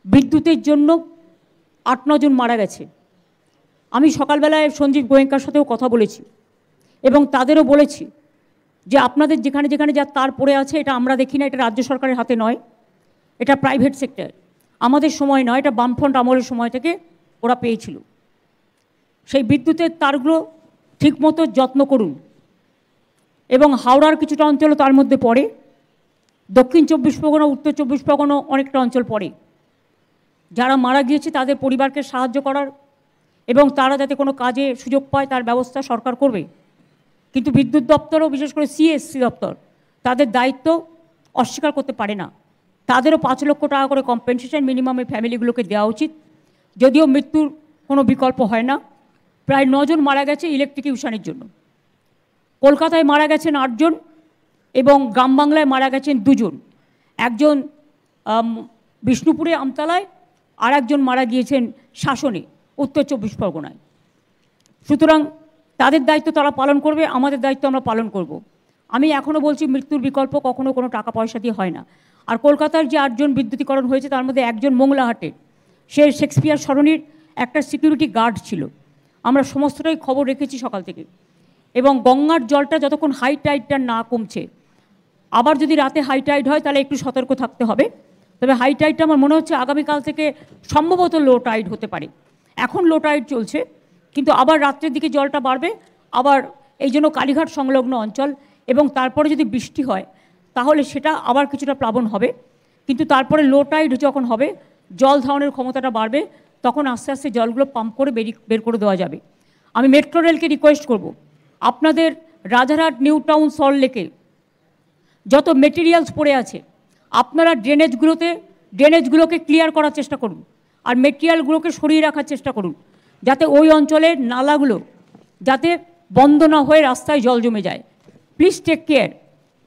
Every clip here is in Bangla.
বিদ্যুতের জন্য 8-9 জন মারা গেছে। আমি সকালবেলায় সঞ্জীব গোয়েঙ্কার সাথেও কথা বলেছি এবং তাদেরও বলেছি যে আপনাদের যেখানে যেখানে যা তার পড়ে আছে এটা আমরা দেখি না, এটা রাজ্য সরকারের হাতে নয়, এটা প্রাইভেট সেক্টর, আমাদের সময় নয়, এটা বামফ্রন্ট আমলের সময় থেকে ওরা পেয়েছিল। সেই বিদ্যুতের তারগুলো ঠিকমতো যত্ন করুন। এবং হাওড়ার কিছুটা অঞ্চল তার মধ্যে পড়ে, দক্ষিণ 24 পরগনা, উত্তর 24 পরগনা অনেকটা অঞ্চল পড়ে। যারা মারা গিয়েছে তাদের পরিবারকে সাহায্য করার এবং তারা যাতে কোনো কাজে সুযোগ পায় তার ব্যবস্থা সরকার করবে। কিন্তু বিদ্যুৎ দপ্তরও, বিশেষ করে সিএসসি দপ্তর, তাদের দায়িত্ব অস্বীকার করতে পারে না। তাদেরও 5 লক্ষ টাকা করে কম্পেনসেশন মিনিমাম এই ফ্যামিলিগুলোকে দেওয়া উচিত। যদিও মৃত্যুর কোনো বিকল্প হয় না। প্রায় 9 জন মারা গেছে ইলেকট্রিকিউশনের জন্য। কলকাতায় মারা গেছেন 8 জন এবং গ্রাম বাংলায় মারা গেছেন 2 জন। একজন বিষ্ণুপুরে আমতলায়, আর একজন মারা গিয়েছেন শাসনে, উত্তর 24 পরগনায়। সুতরাং তাদের দায়িত্ব তারা পালন করবে, আমাদের দায়িত্ব আমরা পালন করব। আমি এখনও বলছি মৃত্যুর বিকল্প কখনো কোনো টাকা পয়সা দিয়ে হয় না। আর কলকাতার যে 8 জন বিদ্যুতীকরণ হয়েছে তার মধ্যে একজন মোংলাহাটে, সে শেক্সপিয়ার সরণির একটা সিকিউরিটি গার্ড ছিল। আমরা সমস্তটাই খবর রেখেছি সকাল থেকে। এবং গঙ্গার জলটা যতক্ষণ হাই টাইডটা না কমছে, আবার যদি রাতে হাই টাইড হয় তাহলে একটু সতর্ক থাকতে হবে। তবে হাই টাইডটা আমার মনে হচ্ছে আগামীকাল থেকে সম্ভবত লো টাইড হতে পারে। এখন লো টাইড চলছে, কিন্তু আবার রাত্রের দিকে জলটা বাড়বে। আবার এই জন্য কালীঘাট সংলগ্ন অঞ্চল এবং তারপরে যদি বৃষ্টি হয় তাহলে সেটা আবার কিছুটা প্লাবন হবে। কিন্তু তারপরে লো টাইড যখন হবে, জল ধারণের ক্ষমতাটা বাড়বে, তখন আস্তে আস্তে জলগুলো পাম্প করে বের করে দেওয়া যাবে। আমি মেট্রো রেলকে রিকোয়েস্ট করব, আপনাদের রাজারহাট, নিউ টাউন, সল্টলেকে যত মেটেরিয়ালস পড়ে আছে আপনারা ড্রেনেজগুলোকে ক্লিয়ার করার চেষ্টা করুন আর মেটেরিয়ালগুলোকে সরিয়ে রাখার চেষ্টা করুন, যাতে ওই অঞ্চলের নালাগুলো যাতে বন্ধ না হয়ে রাস্তায় জল জমে যায়। Please take care.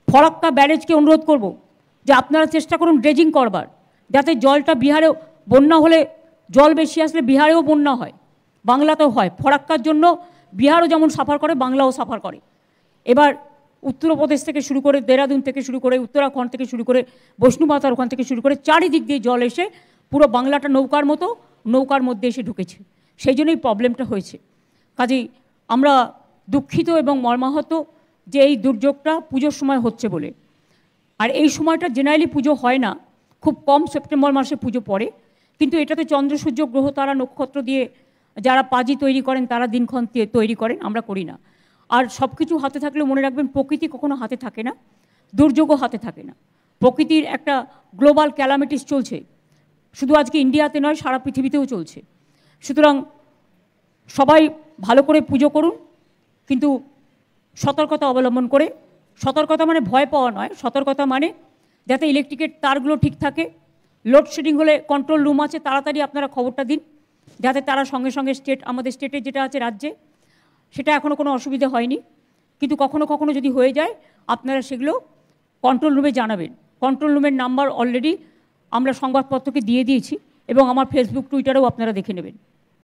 ফরাক্কা ব্যারেজকে অনুরোধ করব যে আপনারা চেষ্টা করুন ড্রেজিং করবার, যাতে জলটা বিহারেও, বন্যা হলে জল বেশি আসলে বিহারেও বন্যা হয়, বাংলাতেও হয়। ফরাক্কার জন্য বিহারও যেমন সাফার করে, বাংলাও সাফার করে। এবার উত্তরপ্রদেশ থেকে শুরু করে, দেরাদুন থেকে শুরু করে, উত্তরাখণ্ড থেকে শুরু করে, বৈষ্ণুমাতার ওখান থেকে শুরু করে চারিদিক দিয়ে জল এসে পুরো বাংলাটা নৌকার মধ্যে এসে ঢুকেছে। সেই জন্যই প্রবলেমটা হয়েছে। কাজেই আমরা দুঃখিত এবং মর্মাহত যে এই দুর্যোগটা পুজোর সময় হচ্ছে বলে। আর এই সময়টা জেনারেলি পুজো হয় না, খুব কম সেপ্টেম্বর মাসে পুজো পড়ে। কিন্তু এটাতে চন্দ্র, সূর্য, গ্রহ, তারা, নক্ষত্র দিয়ে যারা পাজি তৈরি করেন তারা দিনক্ষণ তৈরি করেন, আমরা করি না। আর সব কিছু হাতে থাকলেও মনে রাখবেন প্রকৃতি কখনো হাতে থাকে না, দুর্যোগও হাতে থাকে না। প্রকৃতির একটা গ্লোবাল ক্যালামিটিস চলছে, শুধু আজকে ইন্ডিয়াতে নয়, সারা পৃথিবীতেও চলছে। সুতরাং সবাই ভালো করে পুজো করুন, কিন্তু সতর্কতা অবলম্বন করে। সতর্কতা মানে ভয় পাওয়া নয়, সতর্কতা মানে যাতে ইলেকট্রিকের তারগুলো ঠিক থাকে। লোডশেডিং হলে কন্ট্রোল রুম আছে, তাড়াতাড়ি আপনারা খবরটা দিন, যাতে তারা সঙ্গে সঙ্গে আমাদের স্টেটে যেটা আছে রাজ্যে, সেটা এখনও কোনো অসুবিধা হয়নি। কিন্তু কখনো কখনো যদি হয়ে যায় আপনারা সেগুলো কন্ট্রোল রুমে জানাবেন। কন্ট্রোল রুমের নাম্বার অলরেডি আমরা সংবাদপত্রকে দিয়ে দিয়েছি এবং আমার ফেসবুক, টুইটারেও আপনারা দেখে নেবেন।